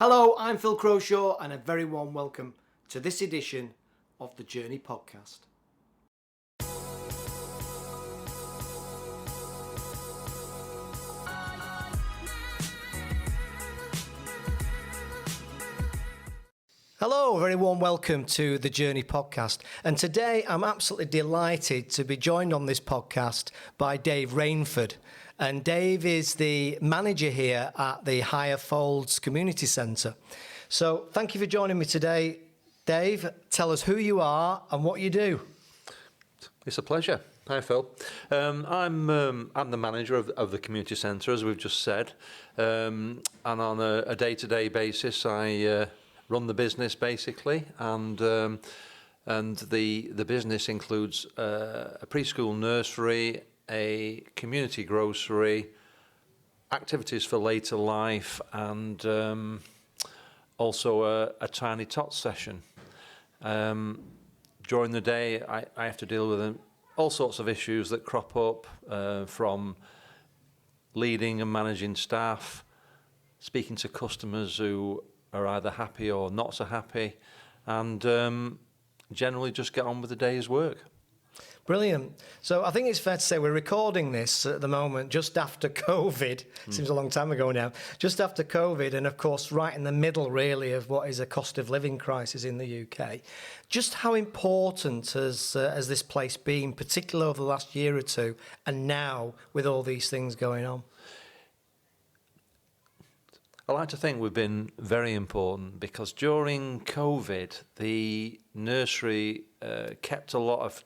Hello, I'm Phil Croshaw, and a very warm welcome to this edition of the Journey podcast. Hello, a very warm welcome to the Journey podcast. And today I'm absolutely delighted to be joined on this podcast by Dave Rainford. And Dave is the manager here at the Higher Folds Community Centre. So thank you for joining me today, Dave. Tell us who you are and what you do. It's a pleasure. Hi, Phil. I'm the manager of the community centre, as we've just said. And on a day-to-day basis, I run the business basically, and the business includes a preschool nursery, a community grocery, activities for later life, and also a tiny tot session. During the day, I have to deal with all sorts of issues that crop up, from leading and managing staff, speaking to customers who are either happy or not so happy, and generally just get on with the day's work. Brilliant. So I think it's fair to say we're recording this at the moment just after COVID. Seems a long time ago now. Just after COVID, and of course right in the middle really of what is a cost of living crisis in the UK. Just how important has this place been, particularly over the last year or two, and now with all these things going on? I like to think we've been very important, because during COVID, the nursery kept a lot of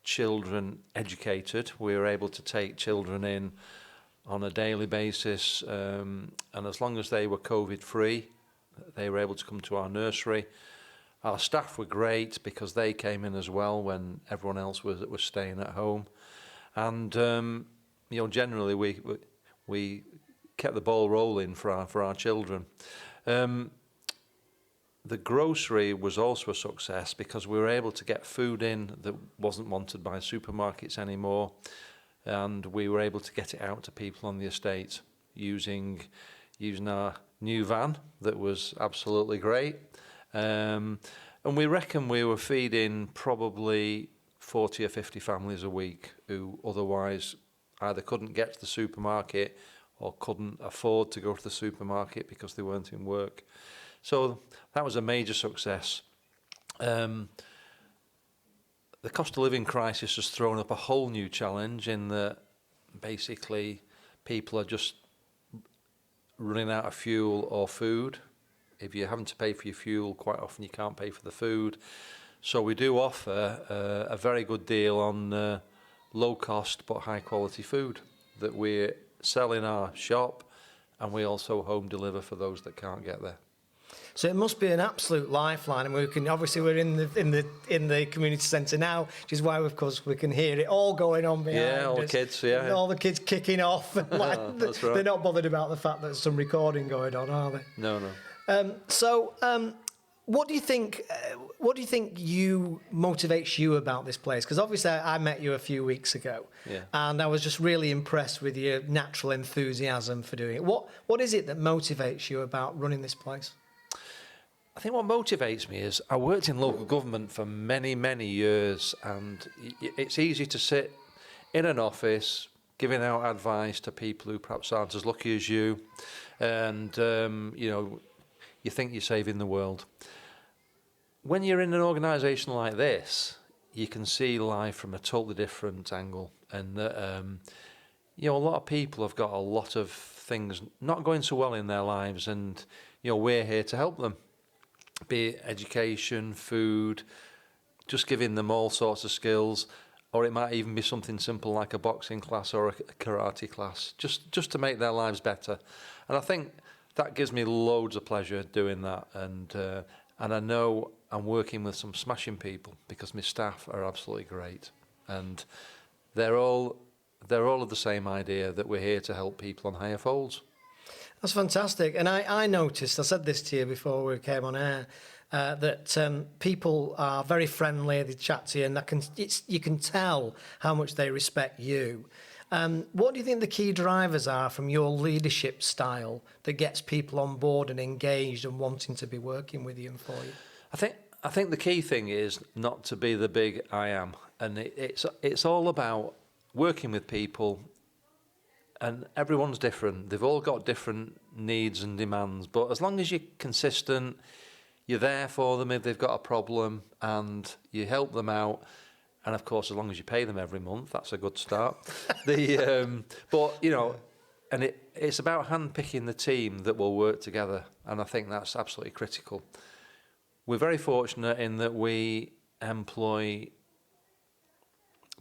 children educated. We were able to take children in on a daily basis, and as long as they were COVID free, they were able to come to our nursery. Our staff were great because they came in as well when everyone else was staying at home, and generally we kept the ball rolling for our children. The grocery was also a success because we were able to get food in that wasn't wanted by supermarkets anymore, and we were able to get it out to people on the estate using our new van that was absolutely great. And we reckon we were feeding probably 40 or 50 families a week who otherwise either couldn't get to the supermarket or couldn't afford to go to the supermarket because they weren't in work. So that was a major success. The cost of living crisis has thrown up a whole new challenge in that basically people are just running out of fuel or food. If you're having to pay for your fuel, quite often you can't pay for the food. So we do offer a very good deal on low cost but high quality food that we sell in our shop, and we also home deliver for those that can't get there. So it must be an absolute lifeline, and we're in the community centre now, which is why of course we can hear it all going on behind us. Yeah, all the kids, yeah. All the kids kicking off. That's right. They're not bothered about the fact that there's some recording going on, are they? No. What do you think? What do you think motivates you about this place? Because obviously I met you a few weeks ago, yeah, and I was just really impressed with your natural enthusiasm for doing it. What is it that motivates you about running this place? I think what motivates me is I worked in local government for many, many years, and it's easy to sit in an office giving out advice to people who perhaps aren't as lucky as you, and you think you're saving the world. When you're in an organisation like this, you can see life from a totally different angle, and a lot of people have got a lot of things not going so well in their lives, and we're here to help them. Be it education, food, just giving them all sorts of skills, or it might even be something simple like a boxing class or a karate class, just to make their lives better. And I think that gives me loads of pleasure doing that, and I know I'm working with some smashing people because my staff are absolutely great, and they're all of the same idea that we're here to help people on Higher Folds. That's fantastic. And I noticed, I said this to you before we came on air, that people are very friendly, they chat to you, and you can tell how much they respect you. What do you think the key drivers are from your leadership style that gets people on board and engaged and wanting to be working with you and for you? I think the key thing is not to be the big I am, and it's all about working with people, and everyone's different. They've all got different needs and demands, but as long as you're consistent, you're there for them if they've got a problem, and you help them out. And of course, as long as you pay them every month, that's a good start. But you know, and it's about handpicking the team that will work together, and I think that's absolutely critical. We're very fortunate in that we employ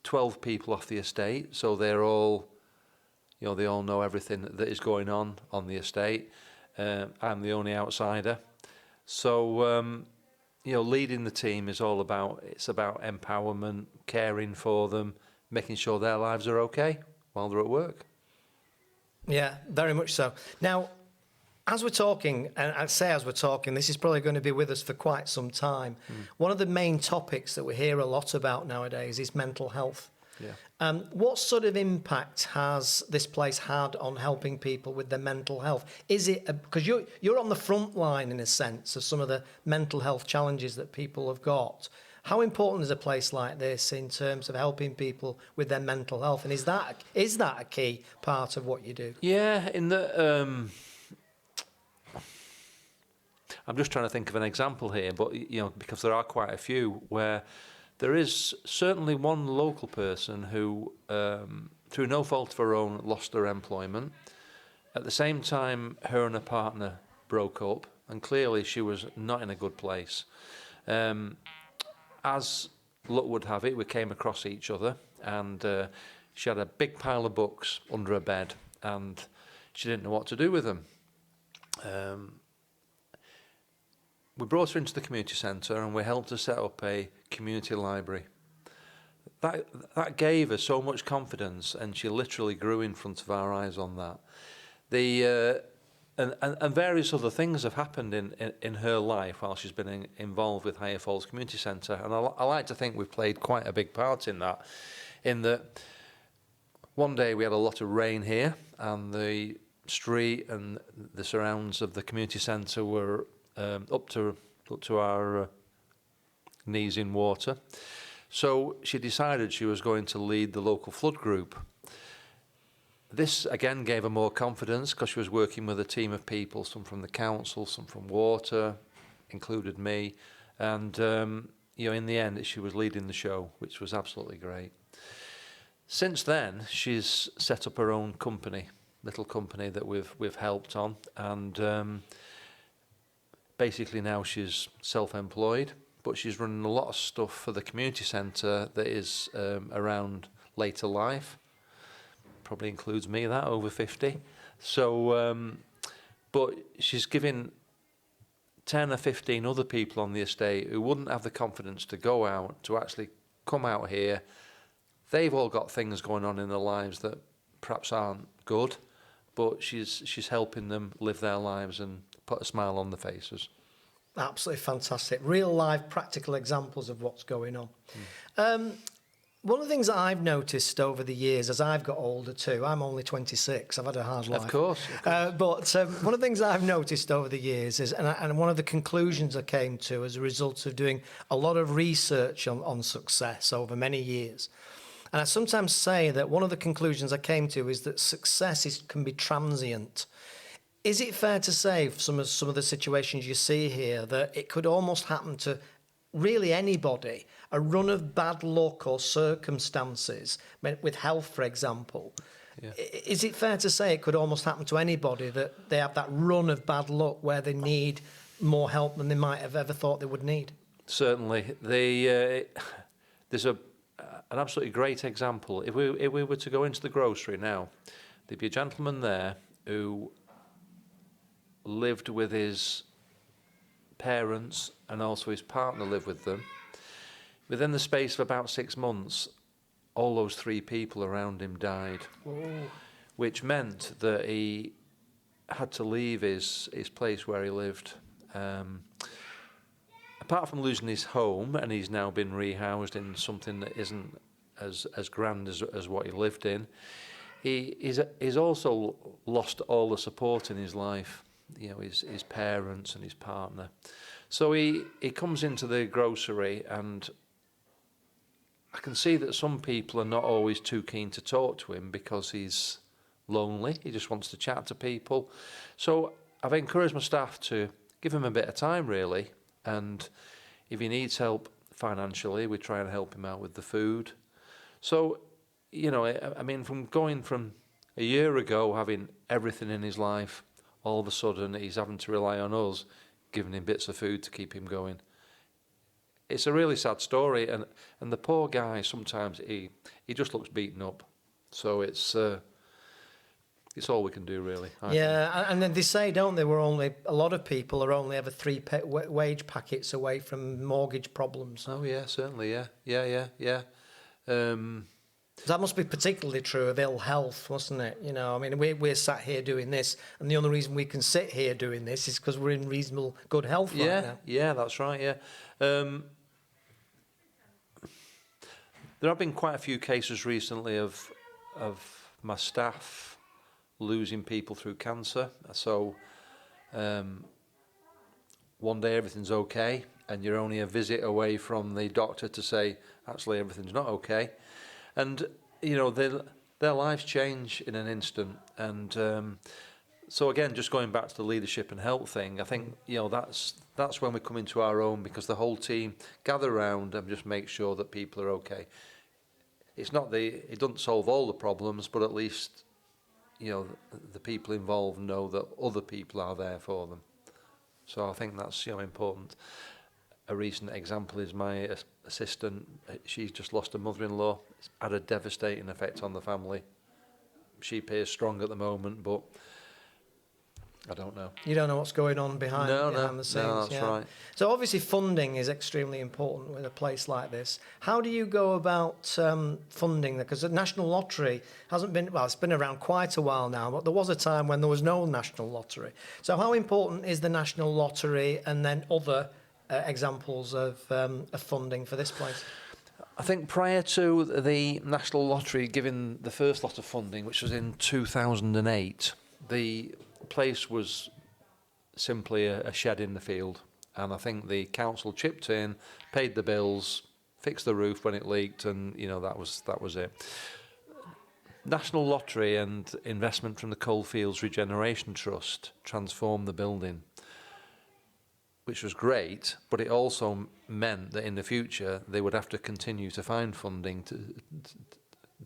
12 people off the estate, so they're all, you know, they all know everything that is going on the estate. I'm the only outsider, so you know, leading the team is all about, it's about empowerment, caring for them, making sure their lives are okay while they're at work. Yeah, very much so. Now, as we're talking, and I'd say as we're talking, this is probably going to be with us for quite some time. One of the main topics that we hear a lot about nowadays is mental health. Yeah. What sort of impact has this place had on helping people with their mental health? Is it because you're on the front line in a sense of some of the mental health challenges that people have got? How important is a place like this in terms of helping people with their mental health? And is that a key part of what you do? Yeah, in the I'm just trying to think of an example here, but you know, because there are quite a few where there is certainly one local person who, through no fault of her own, lost her employment. At the same time, her and her partner broke up, and clearly she was not in a good place. As luck would have it, we came across each other, and she had a big pile of books under her bed, and she didn't know what to do with them. We brought her into the community centre and we helped her set up a community library. That gave her so much confidence, and she literally grew in front of our eyes on that. And various other things have happened in her life while she's been involved with Higher Falls Community Centre, and I like to think we've played quite a big part in that. In that, one day we had a lot of rain here, and the street and the surrounds of the community centre were up to our knees in water. So she decided she was going to lead the local flood group. This again gave her more confidence because she was working with a team of people, some from the council, some from water, included me, and you know, in the end she was leading the show, which was absolutely great. Since then, she's set up her own company, little company that we've helped on, and basically now she's self-employed, but she's running a lot of stuff for the community centre that is around later life. Probably includes me, that, over 50. So, but she's giving 10 or 15 other people on the estate who wouldn't have the confidence to go out, to actually come out here. They've all got things going on in their lives that perhaps aren't good, but she's helping them live their lives and put a smile on their faces. Absolutely fantastic. Real live practical examples of what's going on. One of the things that I've noticed over the years as I've got older too, I'm only 26, I've had a hard life. Of course. But one of the things that I've noticed over the years is, and one of the conclusions I came to as a result of doing a lot of research on success over many years, and I sometimes say that one of the conclusions I came to is that success can be transient. Is it fair to say, some of the situations you see here, that it could almost happen to really anybody, a run of bad luck or circumstances, with health, for example? Yeah. Is it fair to say it could almost happen to anybody, that they have that run of bad luck where they need more help than they might have ever thought they would need? Certainly. There's an absolutely great example. If we were to go into the grocery now, there'd be a gentleman there who lived with his parents, and also his partner lived with them. Within the space of about 6 months, all those 3 people around him died. Oh. Which meant that he had to leave his place where he lived. Apart from losing his home, and he's now been rehoused in something that isn't as grand as what he lived in, he's also lost all the support in his life, you know, his parents and his partner. So he comes into the grocery, and I can see that some people are not always too keen to talk to him because he's lonely. He just wants to chat to people. So I've encouraged my staff to give him a bit of time, really. And if he needs help financially, we try and help him out with the food. So, you know, I mean, from going from a year ago having everything in his life, all of a sudden he's having to rely on us giving him bits of food to keep him going. It's a really sad story, and the poor guy, sometimes he just looks beaten up. So it's all we can do, really. I think. And then they say, don't they, a lot of people are only ever wage packets away from mortgage problems. Oh yeah, certainly, yeah. That must be particularly true of ill health, mustn't it? You know, I mean, we're sat here doing this, and the only reason we can sit here doing this is because we're in reasonable good health right now. Yeah, that's right, yeah. There have been quite a few cases recently of my staff losing people through cancer. So one day everything's okay, and you're only a visit away from the doctor to say, actually, everything's not okay. And, you know, their lives change in an instant. And so, again, just going back to the leadership and help thing, I think, you know, that's when we come into our own, because the whole team gather around and just make sure that people are okay. It doesn't solve all the problems, but at least, you know, the people involved know that other people are there for them. So I think that's, you know, important. A recent example is my assistant. She's just lost her mother-in-law. It's had a devastating effect on the family. She appears strong at the moment, but I don't know. You don't know what's going on behind the scenes. No, that's right. So obviously funding is extremely important with a place like this. How do you go about funding that? Because the National Lottery hasn't been, well, it's been around quite a while now, but there was a time when there was no National Lottery. So how important is the National Lottery and then other examples of funding for this place? I think prior to the National Lottery giving the first lot of funding, which was in 2008, the place was simply a shed in the field, and I think the council chipped in, paid the bills, fixed the roof when it leaked, and you know that was it. National Lottery and investment from the Coalfields Regeneration Trust transformed the building, which was great, but it also meant that in the future they would have to continue to find funding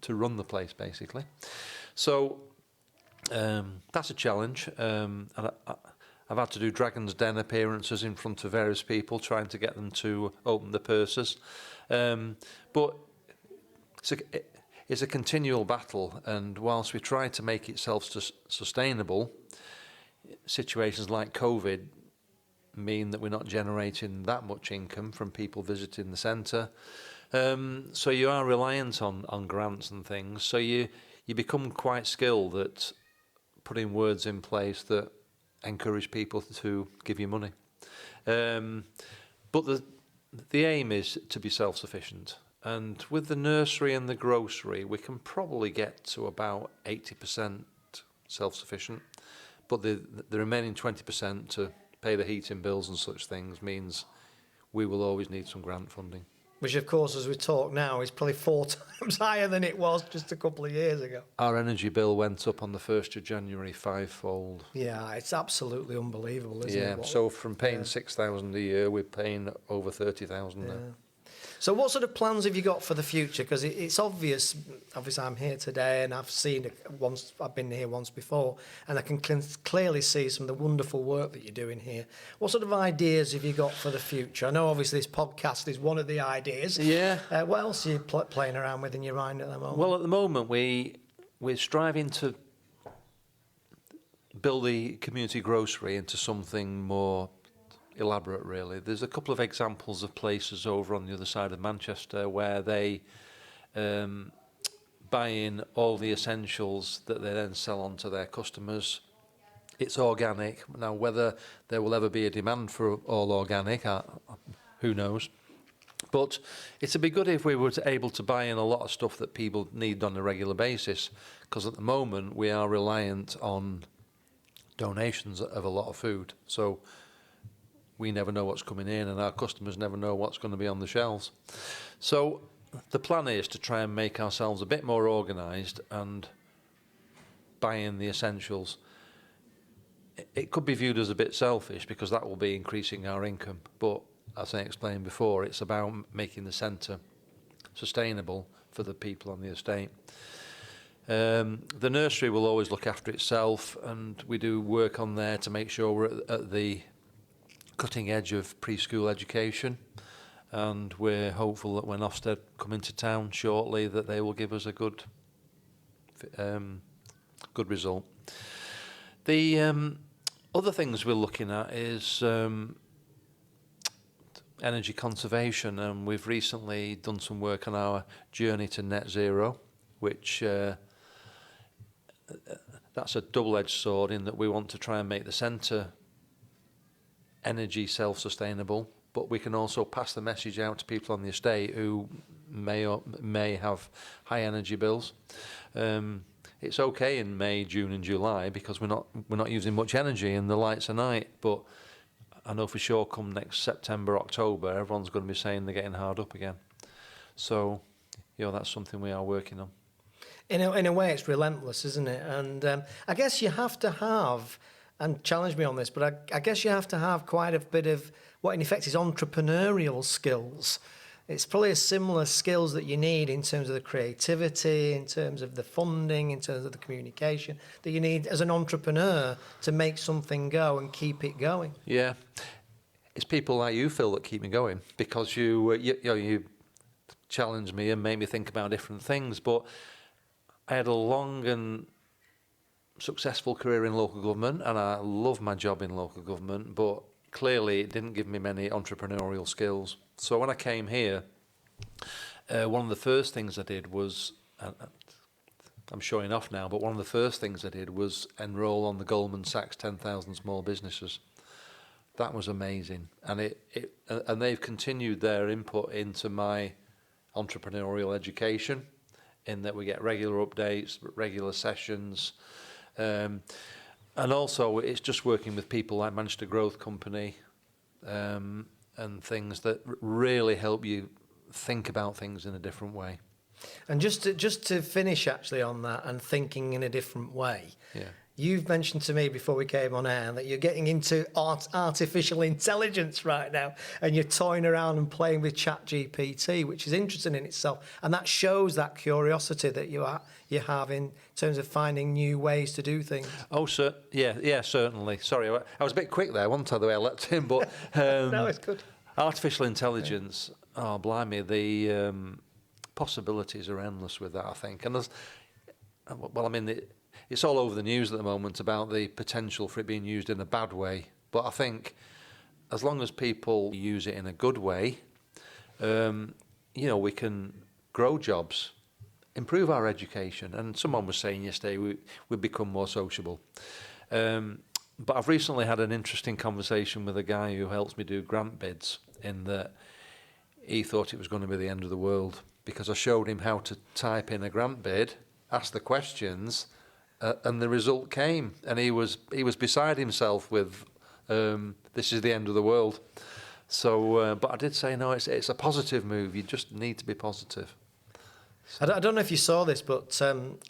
to run the place, basically. So that's a challenge. And I've had to do Dragon's Den appearances in front of various people, trying to get them to open the purses. But it's a continual battle, and whilst we try to make it self-sustainable, situations like COVID mean that we're not generating that much income from people visiting the centre. So you are reliant on grants and things. So you become quite skilled at putting words in place that encourage people to give you money. But the aim is to be self-sufficient. And with the nursery and the grocery, we can probably get to about 80% self-sufficient. But the remaining 20% to pay the heating bills and such things means we will always need some grant funding. Which, of course, as we talk now, is probably 4 times higher than it was just a couple of years ago. Our energy bill went up on the 1st of January 5-fold. Yeah, it's absolutely unbelievable, isn't it? Yeah, so from paying $6,000 a year, we're paying over $30,000 now. So what sort of plans have you got for the future? Because it's obvious, obviously I'm here today and I've seen it once, I've been here once before, and I can clearly see some of the wonderful work that you're doing here. What sort of ideas have you got for the future? I know obviously this podcast is one of the ideas. Yeah. What else are you playing around with in your mind at the moment? Well, at the moment we're striving to build the community grocery into something more elaborate, really. There's a couple of examples of places over on the other side of Manchester where they buy in all the essentials that they then sell on to their customers. It's organic. Now, whether there will ever be a demand for all organic, who knows? But it'd be good if we were able to buy in a lot of stuff that people need on a regular basis, because at the moment we are reliant on donations of a lot of food. So we never know what's coming in, and our customers never know what's going to be on the shelves. So the plan is to try and make ourselves a bit more organised and buy in the essentials. It could be viewed as a bit selfish because that will be increasing our income, but as I explained before, it's about making the centre sustainable for the people on the estate. The nursery will always look after itself, and we do work on there to make sure we're at the cutting edge of preschool education, and we're hopeful that when Ofsted come into town shortly that they will give us a good result. The other things we're looking at is energy conservation, and we've recently done some work on our journey to net zero, which that's a double-edged sword in that we want to try and make the centre energy self-sustainable, but we can also pass the message out to people on the estate who may have high energy bills. It's okay in May, June and July because we're not using much energy and the lights are night, but I know for sure come next September, October, everyone's going to be saying they're getting hard up again. So, that's something we are working on. In a way, it's relentless, isn't it? And I guess you have to have, and challenge me on this, but I guess you have to have quite a bit of what in effect is entrepreneurial skills. It's probably a similar skills that you need in terms of the creativity, in terms of the funding, in terms of the communication that you need as an entrepreneur to make something go and keep it going. Yeah, it's people like you, Phil, that keep me going because you challenge me and make me think about different things. But I had a long and successful career in local government, and I love my job in local government, but clearly it didn't give me many entrepreneurial skills. So when I came here, one of the first things I did was, I'm showing off now, but one of the first things I did was enroll on the Goldman Sachs 10,000 Small Businesses. That was amazing. And and they've continued their input into my entrepreneurial education in that we get regular updates, regular sessions, and also it's just working with people like Manchester Growth Company, and things that really help you think about things in a different way. And just to finish actually on that and thinking in a different way, yeah. You've mentioned to me before we came on air that you're getting into artificial intelligence right now, and you're toying around and playing with ChatGPT, which is interesting in itself, and that shows that curiosity that you have in terms of finding new ways to do things. Oh, yeah, certainly. Sorry, I was a bit quick there, wasn't I, the way I leapt in, but No, it's good. Artificial intelligence, oh, blimey, the possibilities are endless with that, I think. And it's all over the news at the moment about the potential for it being used in a bad way. But I think as long as people use it in a good way, we can grow jobs, improve our education. And someone was saying yesterday we've become more sociable. But I've recently had an interesting conversation with a guy who helps me do grant bids, in that he thought it was going to be the end of the world because I showed him how to type in a grant bid, ask the questions, and the result came, and he was beside himself with this is the end of the world. So, but I did say no, it's a positive move. You just need to be positive. So. I don't know if you saw this, but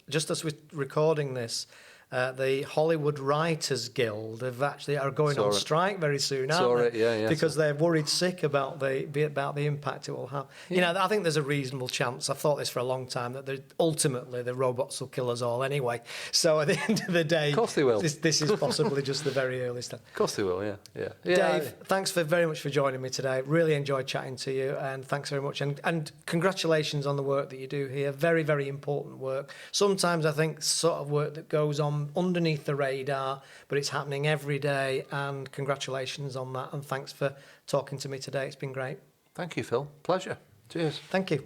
just as we're recording this, the Hollywood Writers Guild are going on strike very soon, aren't they? Yeah, because they're worried sick about the impact it will have. Yeah. I think there's a reasonable chance. I've thought this for a long time that ultimately the robots will kill us all anyway. So at the end of the day, of course they will. This is possibly just the very early step. Of course they will. Yeah. Dave, thanks very much for joining me today. Really enjoyed chatting to you, and thanks very much. And congratulations on the work that you do here. Very, very important work. Sometimes I think sort of work that goes on underneath the radar, but it's happening every day, and congratulations on that, and thanks for talking to me today. It's been great. Thank you, Phil. Pleasure. Cheers. Thank you.